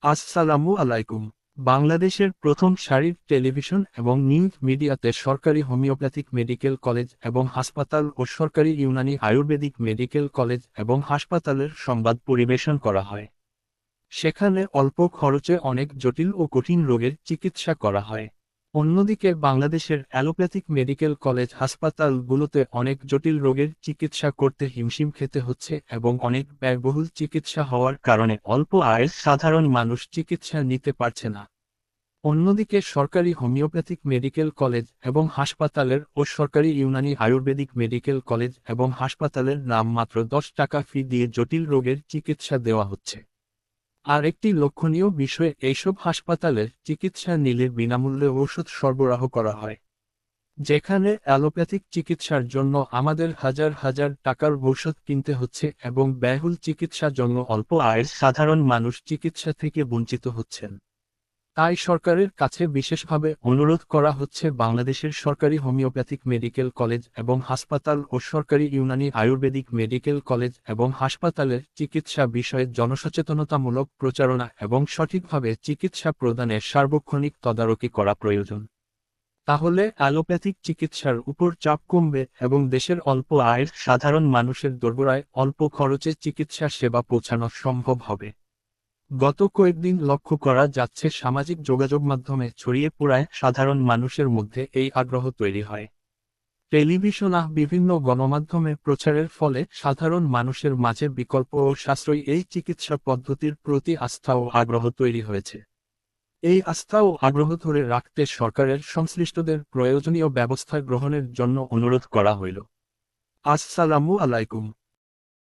আসসালামু আলাইকুম। বাংলাদেশের প্রথম সারির টেলিভিশন এবং নিউজ মিডিয়াতে সরকারি হোমিওপ্যাথিক মেডিকেল কলেজ এবং হাসপাতাল ও সরকারি ইউনানি আয়ুর্বেদিক মেডিকেল কলেজ এবং হাসপাতালের সংবাদ পরিবেশন করা হয়। সেখানে অল্প খরচে অনেক জটিল ও কঠিন রোগের চিকিৎসা করা হয়। অন্যদিকে বাংলাদেশের অ্যালোপ্যাথিক মেডিকেল কলেজ হাসপাতালগুলোতে অনেক জটিল রোগের চিকিৎসা করতে হিমশিম খেতে হচ্ছে এবং অনেক ব্যয়বহুল চিকিৎসা হওয়ার কারণে অল্প আয়ের সাধারণ মানুষ চিকিৎসা নিতে পারছে না। অন্যদিকে সরকারি হোমিওপ্যাথিক মেডিকেল কলেজ এবং হাসপাতালের ও সরকারি ইউনানি আয়ুর্বেদিক মেডিকেল কলেজ এবং হাসপাতালের নামমাত্র 10 টাকা ফি দিয়ে জটিল রোগের চিকিৎসা দেওয়া হচ্ছে। আর একটি লক্ষণীয় বিষয়, এইসব হাসপাতালের চিকিৎসা নিলে বিনামূল্যে ঔষধ সরবরাহ করা হয়, যেখানে অ্যালোপ্যাথিক চিকিৎসার জন্য আমাদের হাজার হাজার টাকার ঔষধ কিনতে হচ্ছে এবং ব্যয়বহুল চিকিৎসার জন্য অল্প আয়ের সাধারণ মানুষ চিকিৎসা থেকে বঞ্চিত হচ্ছেন। তাই সরকারের কাছে বিশেষভাবে অনুরোধ করা হচ্ছে বাংলাদেশের সরকারি হোমিওপ্যাথিক মেডিকেল কলেজ এবং হাসপাতাল ও সরকারি ইউনানি আয়ুর্বেদিক মেডিকেল কলেজ এবং হাসপাতালের চিকিৎসা বিষয়ে জনসচেতনতামূলক প্রচারণা এবং সঠিকভাবে চিকিৎসা প্রদানে সার্বক্ষণিক তদারকি করা প্রয়োজন। তাহলে অ্যালোপ্যাথিক চিকিৎসার উপর চাপ কমবে এবং দেশের অল্প আয়ের সাধারণ মানুষের দোরগোড়ায় অল্প খরচে চিকিৎসা সেবা পৌঁছানো সম্ভব হবে। গত কয়েকদিন লক্ষ্য করা যাচ্ছে সামাজিক যোগাযোগ মাধ্যমে ছড়িয়ে পড়ায় সাধারণ মানুষের মধ্যে এই আগ্রহ তৈরি হয়। টেলিভিশন বিভিন্ন গণমাধ্যমে প্রচারের ফলে সাধারণ মানুষের মাঝে বিকল্প ও সাশ্রয়ী এই চিকিৎসা পদ্ধতির প্রতি আস্থা ও আগ্রহ তৈরি হয়েছে। এই আস্থা ও আগ্রহ ধরে রাখতে সরকারের সংশ্লিষ্টদের প্রয়োজনীয় ব্যবস্থা গ্রহণের জন্য অনুরোধ করা হইল। আসসালামু আলাইকুম।